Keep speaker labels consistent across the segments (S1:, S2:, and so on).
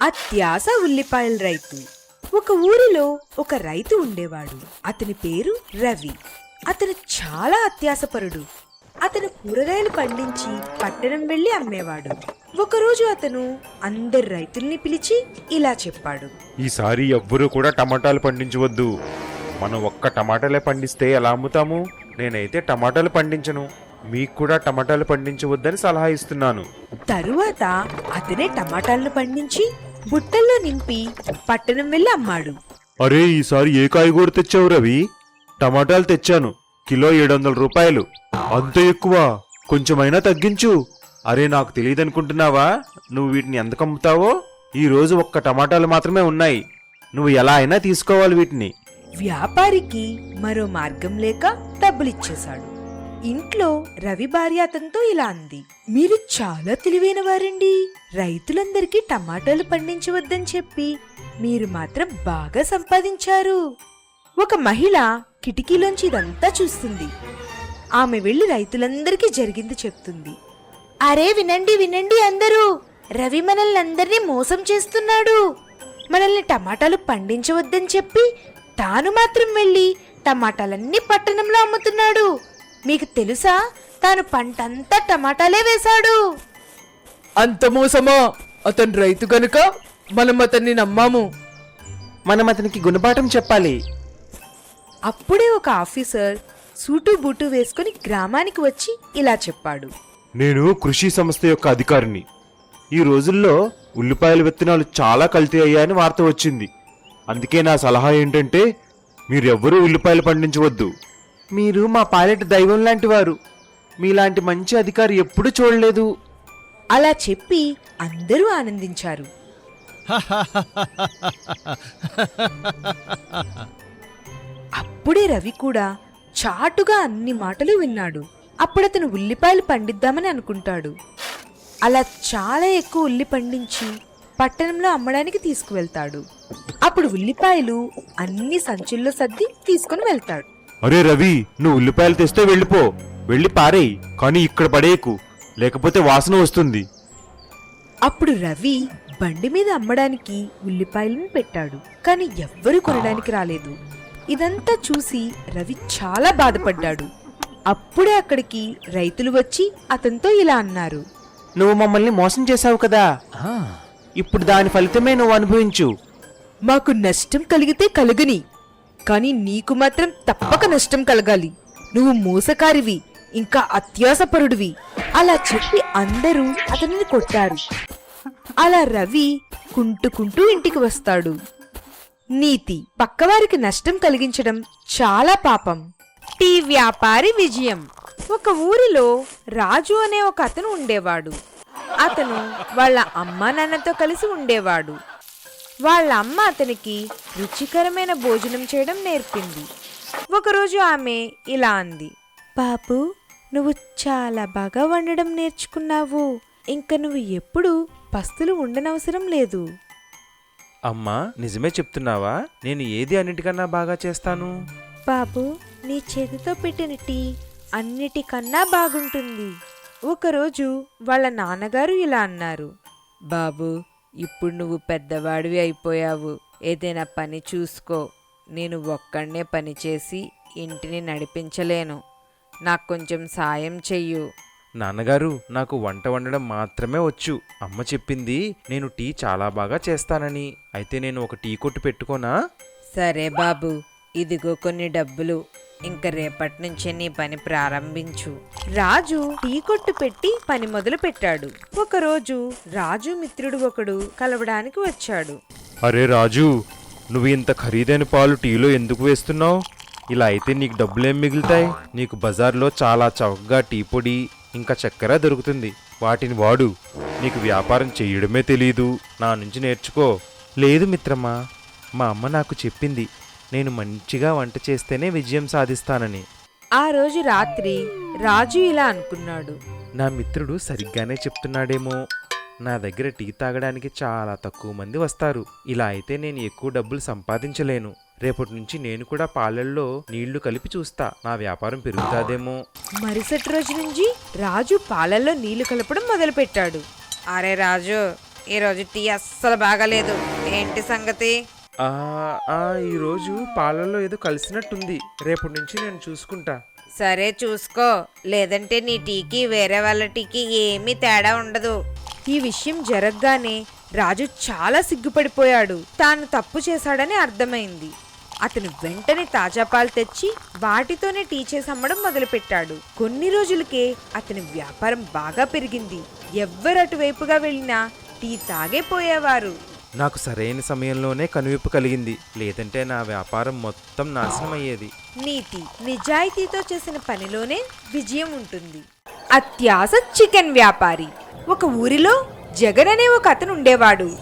S1: అత్యాస ఉల్లిపాయల రైతు. ఒక ఊరిలో ఒక రైతు ఉండేవాడు. అతని పేరు రవి. అతను చాలా అత్యాసపరుడు. అతను కూరగాయలు పండించి పట్టణం వెళ్లి అమ్మేవాడు. ఒకరోజు అతను అందరు రైతుల్ని పిలిచి ఇలా చెప్పాడు.
S2: ఈసారి ఎవ్వరూ కూడా టమాటాలు పండించవద్దు. మనం ఒక్క టమాటాలే పండిస్తే ఎలా అమ్ముతాము? నేనైతే టమాటాలు పండించను. మీకు కూడా టమాటాలు పండించవద్దని సలహా ఇస్తున్నాను.
S1: తరువాత అతనే టమాటాలను పండించి బుట్టల్లో నింపి పట్టణం వెళ్లి అమ్మాడు.
S2: అరే, ఈసారి ఏ కాయగూర తెచ్చావు రవి? టమాటాలు తెచ్చాను, కిలో 700 రూపాయలు. అంత ఎక్కువ? కొంచెమైనా తగ్గించు. అరే, నాకు తెలియదనుకుంటున్నావా? నువ్వు వీటిని ఎందుకు అమ్ముతావో? ఈ రోజు ఒక్క టమాటాలు మాత్రమే ఉన్నాయి. నువ్వు ఎలా అయినా తీసుకోవాలి వీటిని.
S1: వ్యాపారికి మరో మార్గం లేక డబ్బులిచ్చేశాడు. ఇంట్లో రవి భార్య అతనితో ఇలా అంది. మీరు చాలా తెలివైన వారండి. రైతులందరికీ టమాటాలు పండించవద్దని చెప్పి మీరు మాత్రం బాగా సంపాదించారు. ఒక మహిళ కిటికీలోంచి ఇదంతా చూస్తుంది. ఆమె వెళ్లి రైతులందరికీ జరిగింది చెప్తుంది. అరే, వినండి వినండి అందరూ, రవి మనల్ని అందరినీ మోసం చేస్తున్నాడు. మనల్ని టమాటాలు పండించవద్దని చెప్పి తాను మాత్రం వెళ్లి టమాటాలన్నీ పట్టణంలో అమ్ముతున్నాడు. మీకు తెలుసా, తాను పంటంతా టమాటాలే వేశాడు.
S3: అంత మోసమా? అతను రైతు గనుక మనం అతన్ని నమ్మాము.
S4: మనం అతనికి గుణపాఠం చెప్పాలి.
S1: అప్పుడే ఒక ఆఫీసర్ సూటు బూటు వేసుకుని గ్రామానికి వచ్చి ఇలా చెప్పాడు.
S2: నేను కృషి సంస్థ యొక్క అధికారిని. ఈ రోజుల్లో ఉల్లిపాయల విత్తనాలు చాలా కల్తీ అయ్యాయని వార్త వచ్చింది. అందుకే నా సలహా ఏంటంటే మీరెవ్వరూ ఉల్లిపాయలు పండించవద్దు.
S4: మీరు మా పాలిట దైవం లాంటి వారు. మీలాంటి మంచి అధికారి ఎప్పుడూ చూడలేదు.
S1: అలా చెప్పి అందరూ ఆనందించారు. అప్పుడే రవి కూడా చాటుగా అన్ని మాటలు విన్నాడు. అప్పుడతను ఉల్లిపాయలు పండిద్దామని అనుకుంటాడు. అలా చాలా ఎక్కువ ఉల్లి పండించి పట్టణంలో అమ్మడానికి తీసుకువెళ్తాడు. అప్పుడు ఉల్లిపాయలు అన్ని సంచుల్లో సర్ది తీసుకుని వెళ్తాడు.
S2: అరే రవి, నువ్వు ఉల్లిపాయలు తెస్తే వెళ్ళిపో, వెళ్ళి పారేయి. కానీ ఇక్కడ పడేయకు, లేకపోతే వాసన వస్తుంది.
S1: అప్పుడు రవి బండి మీద అమ్మడానికి ఉల్లిపాయలను పెట్టాడు. కాని ఎవ్వరూ కొనడానికి రాలేదు. ఇదంతా చూసి రవి చాలా బాధపడ్డాడు. అప్పుడే అక్కడికి రైతులు వచ్చి అతనితో ఇలా అన్నారు.
S4: నువ్వు మమ్మల్ని మోసం చేశావు కదా, ఇప్పుడు దాని ఫలితమే నువ్వు అనుభవించు.
S1: మాకు నష్టం కలిగితే కలుగని, కాని నీకు మాత్రం తప్పక నష్టం కలగాలి. నువ్వు మోసకారివి, ఇంకా అత్యాసపరుడివి. అలా చెప్పి అందరూ అతనిని కొట్టారు. అలా రవి కుంటుకుంటూ ఇంటికి వస్తాడు. నీతి: పక్కవారికి నష్టం కలిగించడం చాలా పాపం. టీ వ్యాపారి విజయం. ఒక ఊరిలో రాజు అనే ఒక అతను ఉండేవాడు. అతను వాళ్ళ అమ్మా నాన్నతో కలిసి ఉండేవాడు. వాళ్ళ అమ్మ అతనికి రుచికరమైన భోజనం చేయడం నేర్పింది. ఒకరోజు ఆమె ఇలా అంది. బాబు, నువ్వు చాలా బాగా వండడం నేర్చుకున్నావు. ఇంక నువ్వు ఎప్పుడు పస్తులు ఉండనవసరం లేదు.
S2: అమ్మా, నిజమే చెప్తున్నావా? నేను ఏది అన్నిటికన్నా బాగా చేస్తాను?
S1: బాబు, నీ చేతితో పెట్టిన టీ అన్నిటికన్నా బాగుంటుంది. ఒకరోజు వాళ్ళ నాన్నగారు ఇలా అన్నారు. బాబు, ఇప్పుడు నువ్వు పెద్దవాడివి అయిపోయావు. ఏదైనా పని చూసుకో. నేను ఒక్కడనే పని చేసి ఇంటిని నడిపించలేను. నాకు కొంచెం సాయం చెయ్యు.
S2: నాన్నగారు, నాకు వంట వండడం మాత్రమే వచ్చు. అమ్మ చెప్పింది నేను టీ చాలా బాగా చేస్తానని. అయితే నేను ఒక టీ కొట్టు పెట్టుకోనా?
S1: సరే బాబు, ఇదిగో కొన్ని డబ్బులు. ఇంక రేపటి నుంచే నీ పని ప్రారంభించు. రాజు టీ కొట్టు పెట్టి పని మొదలు పెట్టాడు. ఒకరోజు రాజు మిత్రుడు ఒకడు కలవడానికి వచ్చాడు.
S2: అరే రాజు, నువ్వు ఇంత ఖరీదైన పాలు టీలో ఎందుకు వేస్తున్నావు? ఇలా అయితే నీకు డబ్బులేం మిగులుతాయి? నీకు బజార్లో చాలా చౌకగా టీ పొడి ఇంకా చక్కెర దొరుకుతుంది. వాటిని వాడు. నీకు వ్యాపారం చేయడమే తెలీదు. నా నుంచి నేర్చుకో.
S4: లేదు మిత్రమా, మా అమ్మ నాకు చెప్పింది నేను మంచిగా వంట చేస్తేనే విజయం సాధిస్తానని.
S1: ఆ రోజు రాత్రి రాజు ఇలా అనుకున్నాడు.
S4: నా మిత్రుడు సరిగ్గానే చెప్తున్నాడేమో. నా దగ్గర టీ తాగడానికి చాలా తక్కువ మంది వస్తారు. ఇలా అయితే నేను ఎక్కువ డబ్బులు సంపాదించలేను. రేపటి నుంచి నేను కూడా పాలల్లో నీళ్లు కలిపి చూస్తా. నా వ్యాపారం పెరుగుతాదేమో.
S1: మరుసటి రోజు నుంచి రాజు పాలల్లో నీళ్లు కలపడం మొదలుపెట్టాడు. అరే రాజు, ఈరోజు టీ అస్సలు బాగాలేదు. ఏంటి సంగతి?
S4: ఆ, ఈరోజు పాలల్లో ఏదో కలిసినట్టుంది. రేపటి నుంచి నేను చూసుకుంటా.
S1: సరే చూసుకో, లేదంటే నీ టీకి వేరే వాళ్ళ టీకి ఏమీ తేడా ఉండదు. ఈ విషయం జరగగానే రాజు చాలా సిగ్గుపడిపోయాడు. తాను తప్పు చేశాడని అర్థమైంది. అతను వెంటనే తాజా పాలు తెచ్చి వాటితోనే టీ చేసి అమ్మడం మొదలుపెట్టాడు. కొన్ని రోజులకే అతని వ్యాపారం బాగా పెరిగింది. ఎవ్వరు అటువైపుగా వెళ్ళినా టీ తాగే పోయేవారు.
S4: నాకు సరైన సమయంలోనే కనువిప్పు కలిగింది, లేదంటే నా వ్యాపారం మొత్తం నాశనం అయ్యేది.
S1: నీతి, నిజాయితీతో చేసిన పనిలోనే విజయం ఉంటుంది. అత్యాస చికెన్ వ్యాపారి. ఒక ఊరిలో జగన్ అనే ఒక అతను ఉండేవాడు.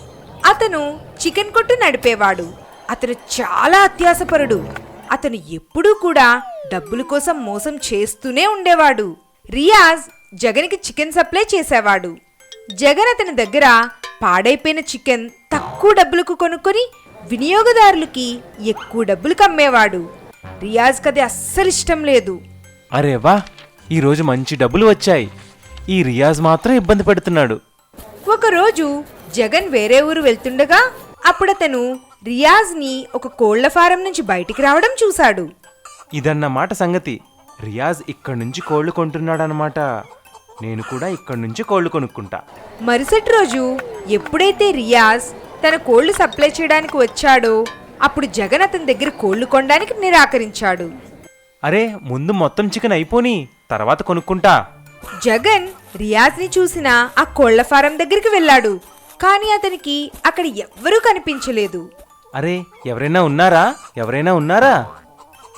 S1: అతను చికెన్ కొట్టు నడిపేవాడు. అతను చాలా అత్యాసపరుడు. అతను ఎప్పుడూ కూడా డబ్బుల కోసం మోసం చేస్తూనే ఉండేవాడు. రియాజ్ జగన్కి చికెన్ సప్లై చేసేవాడు. జగన్ అతని దగ్గర పాడైపోయిన చికెన్ తక్కువ డబ్బులకు కొనుక్కొని వినియోగదారులకి ఎక్కువ డబ్బులకు అమ్మేవాడు. రియాజ్కి అది అస్సలు ఇష్టం లేదు.
S4: అరే వా, ఈరోజు మంచి డబ్బులు వచ్చాయి. ఈ రియాజ్ మాత్రం ఇబ్బంది పెడుతున్నాడు.
S1: ఒకరోజు జగన్ వేరే ఊరు వెళ్తుండగా అప్పుడతను రియాజ్ని ఒక కోళ్ల ఫారం నుంచి బయటికి రావడం చూశాడు.
S4: ఇదన్నమాట సంగతి. రియాజ్ ఇక్కడి నుంచి కోళ్లు కొంటున్నాడనమాట. నేను కూడా ఇక్కడి నుంచి కోళ్లు కొనుక్కుంటా.
S1: మరుసటి రోజు ఎప్పుడైతే రియాజ్ తన కోళ్లు సప్లై చేయడానికి వచ్చాడో అప్పుడు జగన్ అతని దగ్గర కోళ్లు కొనడానికి నిరాకరించాడు.
S4: అరే, ముందు మొత్తం చికెన్ అయిపోని, తర్వాత కొనుక్కుంటా.
S1: జగన్ రియాజ్ని చూసిన ఆ కోళ్ల ఫారం దగ్గరికి వెళ్ళాడు. కానీ అతనికి అక్కడ ఎవ్వరూ కనిపించలేదు.
S4: అరే, ఎవరైనా ఉన్నారా?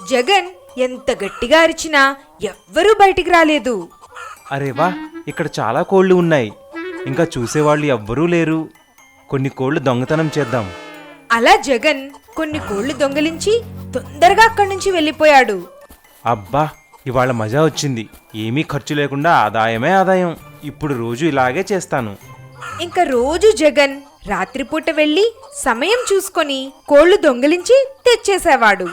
S1: జగన్ ఎంత గట్టిగా అరిచినా ఎవ్వరూ బయటికి రాలేదు.
S4: అరే వా, ఇక్కడ చాలా కోళ్లు ఉన్నాయి. ఇంకా చూసేవాళ్ళు ఎవ్వరూ లేరు. కొన్ని కోళ్లు దొంగతనం చేద్దాం.
S1: అలా జగన్ కొన్ని కోళ్లు దొంగిలించి తొందరగా అక్కడి నుంచి వెళ్ళిపోయాడు.
S4: అబ్బా, ఇవాళ మజా వచ్చింది. ఏమీ ఖర్చు లేకుండా ఆదాయమే ఆదాయం. ఇప్పుడు రోజు ఇలాగే చేస్తాను.
S1: ఇంకా రోజు జగన్ రాత్రిపూట వెళ్ళి సమయం చూసుకొని కోళ్లు దొంగిలించి తెచ్చేసేవాడు.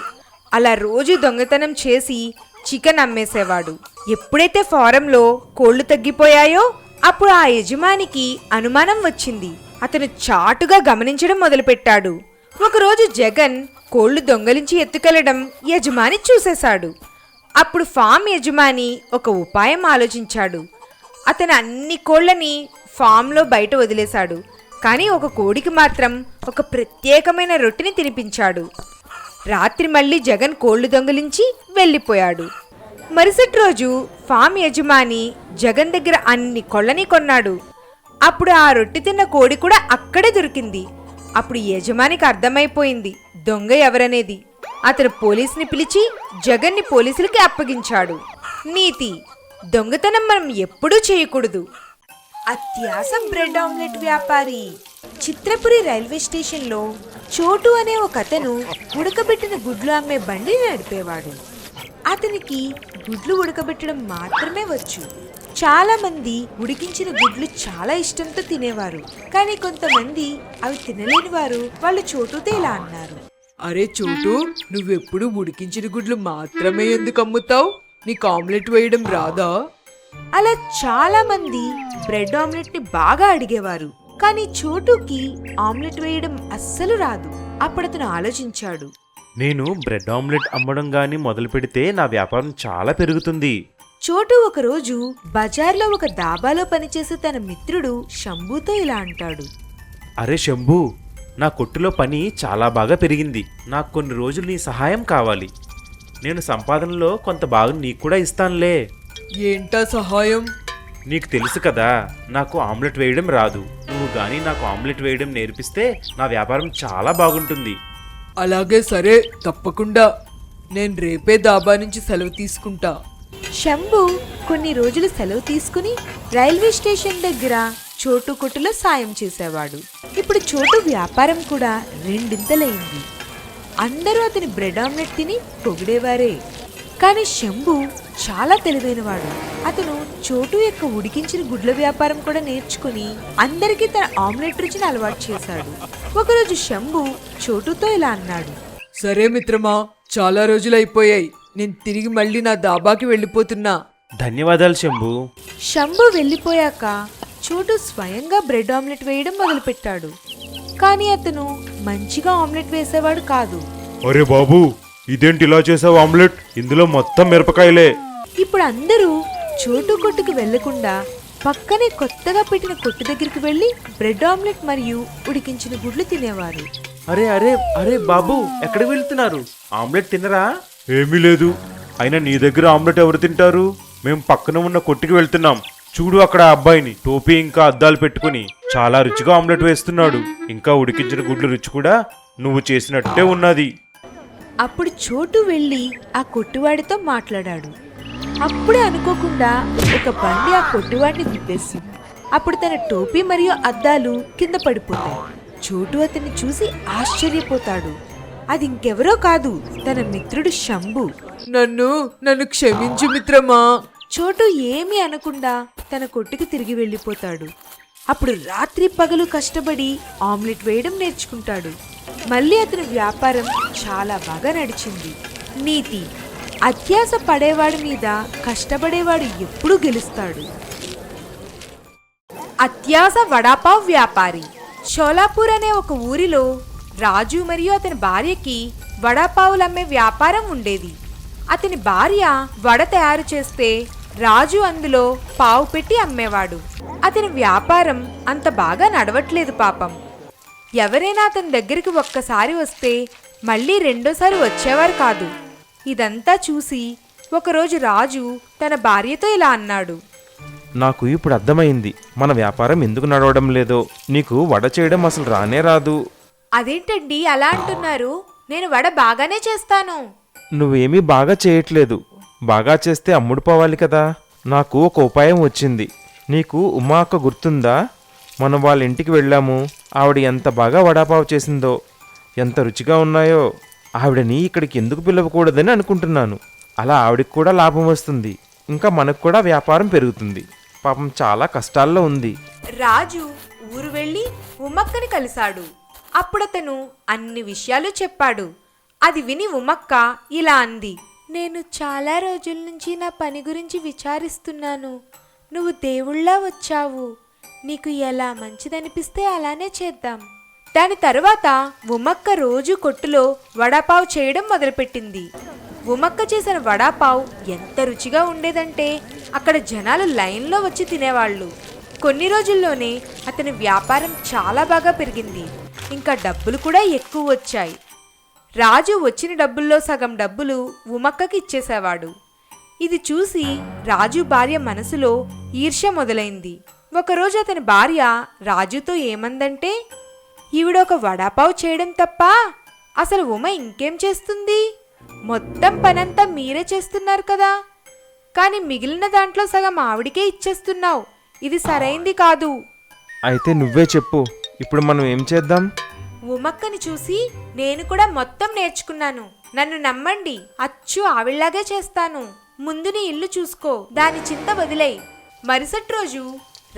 S1: అలా రోజు దొంగతనం చేసి చికెన్ అమ్మేసేవాడు. ఎప్పుడైతే ఫారంలో కోళ్లు తగ్గిపోయాయో అప్పుడు ఆ యజమానికి అనుమానం వచ్చింది. అతను చాటుగా గమనించడం మొదలుపెట్టాడు. ఒకరోజు జగన్ కోళ్లు దొంగలించి ఎత్తుకెళ్లడం యజమాని చూసేశాడు. అప్పుడు ఫామ్ యజమాని ఒక ఉపాయం ఆలోచించాడు. అతను అన్ని కోళ్లని ఫామ్లో బయట వదిలేశాడు. కానీ ఒక కోడికి మాత్రం ఒక ప్రత్యేకమైన రొట్టెని తినిపించాడు. రాత్రి మళ్ళీ జగన్ కోళ్లు దొంగిలించి వెళ్ళిపోయాడు. మరుసటి రోజు ఫామ్ యజమాని జగన్ దగ్గర అన్ని కోళ్ళని కొన్నాడు. అప్పుడు ఆ రొట్టె తిన్న కోడి కూడా అక్కడే దొరికింది. అప్పుడు యజమానికి అర్థమైపోయింది దొంగ ఎవరనేది. అతను పోలీసుని పిలిచి జగన్ని పోలీసులకి అప్పగించాడు. నీతి, దొంగతనం మనం ఎప్పుడూ చేయకూడదు. అత్యాస బ్రెడ్ ఆమ్లెట్ వ్యాపారి. చిత్రపురి రైల్వే స్టేషన్లో చోటు అనే ఒక అతను ఉడకబెట్టిన గుడ్లు అమ్మే బండి నడిపేవాడు. అతనికి గుడ్లు ఉడకబెట్టడం మాత్రమే వచ్చు. చాలా మంది ఉడికించిన గుడ్లు చాలా ఇష్టంతో తినేవారు. కానీ కొంతమంది అవి తినలేని వారు వాళ్ళు చోటుతో ఇలా అన్నారు.
S3: అరే చోటు, నువ్వెప్పుడు ఉడికించిన గుడ్లు మాత్రమే ఎందుకు అమ్ముతావు? నీకు ఆమ్లెట్ వేయడం రాదా?
S1: అలా చాలా మంది బ్రెడ్ ఆమ్లెట్ ని బాగా అడిగేవారు. కానీ చోటుకి ఆమ్లెట్ వేయడం అస్సలు రాదు. అప్పుడు అతను ఆలోచించాడు.
S2: నేను బ్రెడ్ ఆమ్లెట్ అమ్మడం గాని మొదలు పెడితే నా వ్యాపారం చాలా పెరుగుతుంది.
S1: చోటు ఒకరోజు బజార్లో ఒక దాబాలో పనిచేసే తన మిత్రుడు శంభుతో ఇలా అంటాడు.
S2: అరే శంభు, నా కొట్టులో పని చాలా బాగా పెరిగింది. నాకు కొన్ని రోజులు నీ సహాయం కావాలి. నేను సంపాదనలో కొంత భాగం నీకు కూడా ఇస్తానులే.
S3: ఏంటా సహాయం?
S2: నీకు తెలుసు కదా, నాకు ఆమ్లెట్ వేయడం రాదు. నువ్వు గానీ నాకు ఆమ్లెట్ వేయడం నేర్పిస్తే నా వ్యాపారం చాలా బాగుంటుంది.
S3: అలాగే, సరే, తప్పకుండా. నేను రేపే దాబా నుంచి సెలవు తీసుకుంటా.
S1: శంభు కొన్ని రోజులు సెలవు తీసుకుని రైల్వే స్టేషన్ దగ్గర చోటు కొట్టులో సాయం చేసేవాడు. ఇప్పుడు చోటు వ్యాపారం కూడా రెండింతలైంది. అందరూ అతని బ్రెడ్ ఆమ్లెట్ తిని పొగిడేవారే. కానీ శంభు చాలా తెలివైనవాడు. అతను చోటు యొక్క ఉడికించిన గుడ్ల వ్యాపారం కూడా నేర్చుకుని అందరికీ తన ఆమ్లెట్ రుచిని అలవాటు చేశాడు. ఒకరోజు శంభు చోటుతో ఇలా అన్నాడు.
S3: సరే మిత్రమా, చాలా రోజులైపోయాయి. నేను తిరిగి మళ్ళీ నా దాబాకి వెళ్ళిపోతున్నా.
S2: ధన్యవాదాలు శంభు.
S1: శంభు వెళ్ళిపోయాక చోటు స్వయంగా బ్రెడ్ ఆమ్లెట్ వేయడం మొదలుపెట్టాడు. కానీ అతను మంచిగా ఆమ్లెట్ వేసేవాడు కాదు.
S2: అరే బాబు, ఇదేంటి ఇలా చేసావు ఆమ్లెట్? ఇందులో మొత్తం మిరపకాయలే.
S1: ఇప్పుడు అందరూ చోటు కొట్టుకు వెళ్లకుండా పక్కనే కొత్తగా పెట్టిన కొట్టు దగ్గరికి వెళ్లి బ్రెడ్ ఆమ్లెట్ మరియు ఉడికించిన గుడ్లు తినేవారు.
S4: అరే అరే అరే బాబు, ఎక్కడికి వెళ్తున్నారు? ఆమ్లెట్ తినరా?
S2: ఏమీ లేదు. అయినా నీ దగ్గర ఆమ్లెట్ ఎవరు తింటారు? మేం పక్కన ఉన్న కొట్టుకి వెళ్తున్నాం. చూడు అక్కడ ఆ అబ్బాయిని, టోపీ ఇంకా అద్దాలు పెట్టుకుని చాలా రుచిగా ఆమ్లెట్ వేస్తున్నాడు. ఇంకా ఉడికించిన గుడ్లు రుచి కూడా నువ్వు చేసినట్టే ఉన్నది.
S1: అప్పుడు చోటు వెళ్లి ఆ కొట్టువాడితో మాట్లాడాడు. అప్పుడే అనుకోకుండా ఒక బండి ఆ కొట్టువాడిని గుద్దేసింది. అప్పుడు తన టోపీ మరియు అద్దాలు కింద పడిపోతాయి. చోటు అతన్ని చూసి ఆశ్చర్యపోతాడు. అది ఇంకెవరో కాదు, తన మిత్రుడు శంభు.
S3: నన్ను క్షమించు మిత్రమా.
S1: చోటు ఏమీ అనకుండా తన కొట్టుకి తిరిగి వెళ్ళిపోతాడు. అప్పుడు రాత్రి పగలు కష్టపడి ఆమ్లెట్ వేయడం నేర్చుకుంటాడు. మళ్ళీ అతని వ్యాపారం చాలా బాగా నడిచింది. నీతి: అత్యాశ పడేవాడి మీద కష్టపడేవాడు ఎప్పుడూ గెలుస్తాడు. అత్యాశ వడాపావ్ వ్యాపారి. షోలాపూర్ అనే ఒక ఊరిలో రాజు మరియు అతని భార్యకి వడాపావులమ్మే వ్యాపారం ఉండేది. అతని భార్య వడ తయారు చేస్తే రాజు అందులో పావు పెట్టి అమ్మేవాడు. అతని వ్యాపారం అంత బాగా నడవట్లేదు పాపం. ఎవరైనా అతని దగ్గరికి ఒక్కసారి వస్తే మళ్ళీ రెండోసారి వచ్చేవారు కాదు. ఇదంతా చూసి ఒకరోజు రాజు తన భార్యతో ఇలా అన్నాడు:
S4: నాకు ఇప్పుడు అర్థమైంది మన వ్యాపారం ఎందుకు నడవడం లేదో. నీకు వడ చేయడం అసలు రానే రాదు.
S1: అదేంటండి అలా అంటున్నారు? నేను వడ బాగానే చేస్తాను.
S4: నువ్వేమీ బాగా చేయట్లేదు. బాగా చేస్తే అమ్ముడుపోవాలి కదా. నాకు ఒక ఉపాయం వచ్చింది. నీకు ఉమా అక్క గుర్తుందా? మనం వాళ్ళ ఇంటికి వెళ్ళాము. ఆవిడ ఎంత బాగా వడాపావు చేసిందో, ఎంత రుచిగా ఉన్నాయో. ఆవిడని ఇక్కడికి ఎందుకు పిలవకూడదని అనుకుంటున్నాను. అలా ఆవిడకి కూడా లాభం వస్తుంది, ఇంకా మనకు కూడా వ్యాపారం పెరుగుతుంది. పాపం చాలా కష్టాల్లో ఉంది.
S1: రాజు ఊరు వెళ్ళి ఉమక్కని కలిశాడు. అప్పుడతను అన్ని విషయాలు చెప్పాడు. అది విని ఉమక్క ఇలా అంది: నేను చాలా రోజుల నుంచి నా పని గురించి విచారిస్తున్నాను. నువ్వు దేవుళ్ళా వచ్చావు. నీకు ఎలా మంచిదనిపిస్తే అలానే చేద్దాం. దాని తరువాత ఉమక్క రోజు కొట్టులో వడాపావ్ చేయడం మొదలుపెట్టింది. ఉమక్క చేసిన వడాపావ్ ఎంత రుచిగా ఉండేదంటే అక్కడ జనాలు లైన్లో వచ్చి తినేవాళ్ళు. కొన్ని రోజుల్లోనే అతని వ్యాపారం చాలా బాగా పెరిగింది. ఇంకా డబ్బులు కూడా ఎక్కువ వచ్చాయి. రాజు వచ్చిన డబ్బుల్లో సగం డబ్బులు ఉమక్కకి ఇచ్చేసేవాడు. ఇది చూసి రాజు భార్య మనసులో ఈర్ష్య మొదలైంది. ఒకరోజు అతని భార్య రాజుతో ఏమందంటే, ఈవిడొక వడాపావ్ చేయడం తప్ప అసలు ఉమ ఇంకేం చేస్తుంది? మొత్తం పనంతా మీరే చేస్తున్నారు కదా, కానీ మిగిలిన దాంట్లో సగం ఆవిడికే ఇచ్చేస్తున్నావు. ఇది సరైంది కాదు.
S4: అయితే నువ్వే చెప్పు, ఇప్పుడు మనం ఏం చేద్దాం?
S1: ఉమక్కని చూసి నేను కూడా మొత్తం నేర్చుకున్నాను. నన్ను నమ్మండి, అచ్చు ఆవిళ్లాగే చేస్తాను. ముందు నీ ఇల్లు చూసుకో, దాని చింత వదిలేయ్. మరుసటి రోజు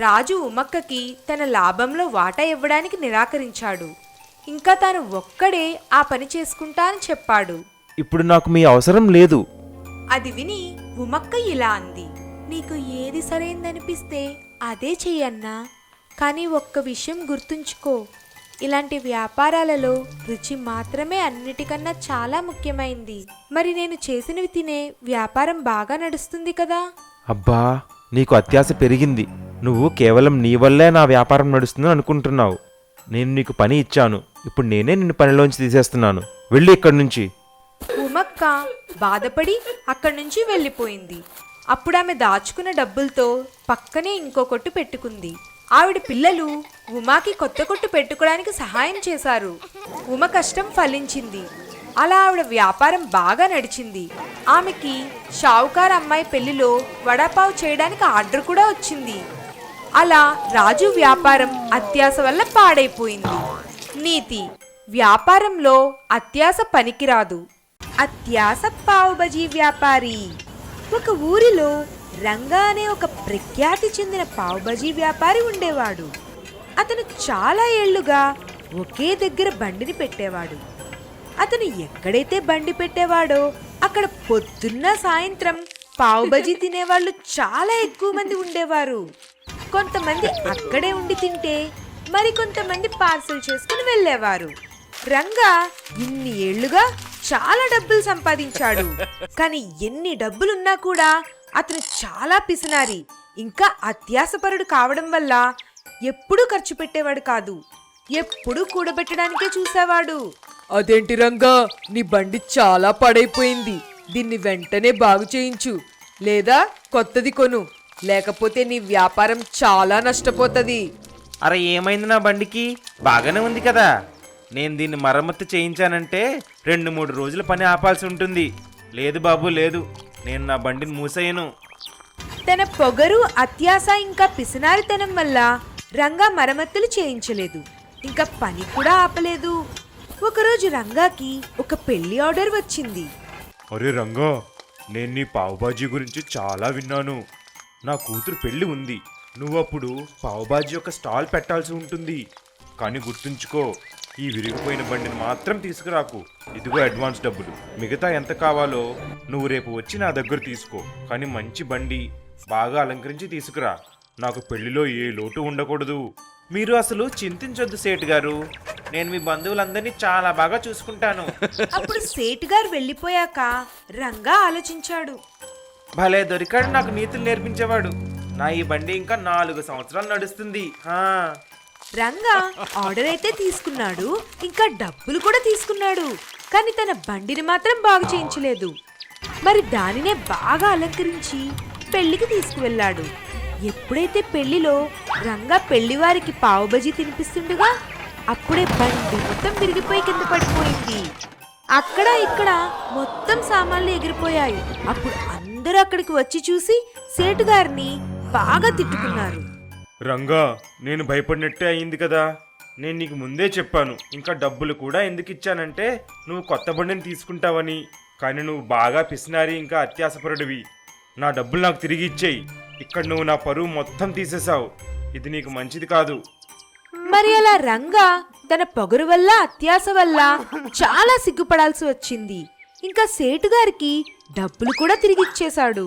S1: రాజు ఉమక్కకి తన లాభంలో వాటా ఇవ్వడానికి నిరాకరించాడు. ఇంకా తాను ఒక్కడే ఆ పని చేసుకుంటా అని చెప్పాడు.
S4: ఇప్పుడు నాకు మీ అవసరం లేదు.
S1: అది విని ఉమక్క ఇలా అంది: నీకు ఏది సరైందనిపిస్తే అదే చెయ్యన్నా. కానీ ఒక్క విషయం గుర్తుంచుకో, ఇలాంటి వ్యాపారాలలో రుచి మాత్రమే అన్నిటికన్నా చాలా ముఖ్యమైంది. మరి నేను చేసినవి తినే వ్యాపారం బాగా నడుస్తుంది కదా.
S4: అబ్బా, నీకు అత్యాశ పెరిగింది. నువ్వు కేవలం నీ వల్లే నా వ్యాపారం నడుస్తుందని అనుకుంటున్నావు. నేను నీకు పని ఇచ్చాను, ఇప్పుడు నేనే నిన్ను పనిలోంచి తీసేస్తున్నాను. వెళ్ళి ఇక్కడి నుంచి.
S1: ఉమక్క బాధపడి అక్కడి నుంచి వెళ్ళిపోయింది. అప్పుడు ఆమె దాచుకున్న డబ్బులతో పక్కనే ఇంకో కొట్టు పెట్టుకుంది. ఆవిడ పిల్లలు ఉమాకి కొత్త కొట్టు పెట్టుకోవడానికి సహాయం చేశారు. ఉమ కష్టం ఫలించింది. అలా ఆవిడ వ్యాపారం బాగా నడిచింది. ఆమెకి షావుకార్ అమ్మాయి పెళ్లిలో వడాపావ్ చేయడానికి ఆర్డర్ కూడా వచ్చింది. అలా రాజు వ్యాపారం అత్యాశ వల్ల పాడైపోయింది. నీతి: వ్యాపారంలో అత్యాశ పనికిరాదు. అత్యాశ పావు బజీ వ్యాపారి. ఒక ఊరిలో రంగా అనే ఒక ప్రఖ్యాతి చెందిన పావు బజీ వ్యాపారి ఉండేవాడు. అతను చాలా ఏళ్లుగా ఒకే దగ్గర బండిని పెట్టేవాడు. అతను ఎక్కడైతే బండి పెట్టేవాడో అక్కడ పొద్దున్న సాయంత్రం పావు బజీ తినేవాళ్ళు చాలా ఎక్కువ మంది ఉండేవారు. కొంతమంది అక్కడే ఉండి తింటే మరి కొంతమంది పార్సల్ చేసుకుని వెళ్ళేవారు. రంగా ఇన్ని ఏళ్లుగా చాలా డబ్బులు సంపాదించాడు. కానీ ఎన్ని డబ్బులున్నా కూడా అతను చాలా పిసినారి ఇంకా అత్యాసపరుడు కావడం వల్ల ఎప్పుడూ ఖర్చు పెట్టేవాడు కాదు. ఎప్పుడూ కూడబెట్టడానికే చూసేవాడు.
S3: అదేంటి రంగా, నీ బండి చాలా పాడైపోయింది. దీన్ని వెంటనే బాగు చేయించు, లేదా కొత్తది కొను. లేకపోతే నీ వ్యాపారం చాలా నష్టపోతది.
S4: అరే ఏమైంది నా బండికి? బాగానే ఉంది కదా. నేను దీన్ని మరమ్మతు చేయించానంటే 2-3 రోజుల పని ఆపాల్సి ఉంటుంది. లేదు బాబు లేదు, నేను నా బండిని మూసేయను.
S1: తన పొగరు, అత్యాస ఇంకా పిసినారితనం వల్ల రంగా మరమ్మతులు చేయించలేదు, ఇంకా పని కూడా ఆపలేదు. ఒకరోజు రంగాకి ఒక పెళ్లి ఆర్డర్ వచ్చింది.
S2: అరే రంగా, నేను నీ పావుబాజీ గురించి చాలా విన్నాను. నా కూతురు పెళ్లి ఉంది. నువ్వప్పుడు పావుబాజీ యొక్క స్టాల్ పెట్టాల్సి ఉంటుంది. కానీ గుర్తుంచుకో, ఈ విరిగిపోయిన బండిని మాత్రం తీసుకురాకు. ఇదిగో అడ్వాన్స్ డబ్బులు. మిగతా ఎంత కావాలో నువ్వు రేపు వచ్చి నా దగ్గర తీసుకో. కానీ మంచి బండి బాగా అలంకరించి తీసుకురా. నాకు పెళ్లిలో ఏ లోటు ఉండకూడదు. మీరు అసలు చింతించొద్దు సేటు గారు, నేను మీ బంధువులందరినీ చాలా బాగా చూసుకుంటాను.
S1: అప్పుడు సేటు గారు వెళ్ళిపోయాక రంగా ఆలోచించాడు.
S4: భలే దొరికాడు నాకు నీతులు నేర్పించేవాడు. నా ఈ బండి ఇంకా 4 సంవత్సరాలు నడుస్తుంది.
S1: రంగా ఆర్డర్ అయితే తీసుకున్నాడు, ఇంకా డబ్బులు కూడా తీసుకున్నాడు. కానీ తన బండిని మాత్రం బాగు చేయించలేదు. మరి దానినే బాగా అలంకరించి పెళ్లికి తీసుకువెళ్ళాడు. ఎప్పుడైతే పెళ్లిలో రంగా పెళ్లివారికి పావుబజీ తినిపిస్తుండగా అప్పుడే బండి మొత్తం విరిగిపోయి కింద పడిపోయింది. అక్కడ ఇక్కడ మొత్తం సామాన్లు ఎగిరిపోయాయి. అప్పుడు అందరూ అక్కడికి వచ్చి చూసి సేటు గారిని బాగా తిట్టుకున్నారు.
S2: రంగా, నేను భయపడినట్టే అయింది కదా. నేను నీకు ముందే చెప్పాను. ఇంకా డబ్బులు కూడా ఎందుకు ఇచ్చానంటే నువ్వు కొత్త బండిని తీసుకుంటావని. కానీ నువ్వు బాగా పిసినారి ఇంకా అత్యాసపరుడివి. నా డబ్బులు నాకు తిరిగి ఇచ్చేయి. ఇక్కడ నువ్వు నా పరువు మొత్తం తీసేశావు. ఇది నీకు మంచిది కాదు.
S1: మరి అలా రంగా తన పొగరు వల్ల, అత్యాస వల్ల చాలా సిగ్గుపడాల్సి వచ్చింది. ఇంకా సేటు గారికి డబ్బులు కూడా తిరిగిచ్చేశాడు.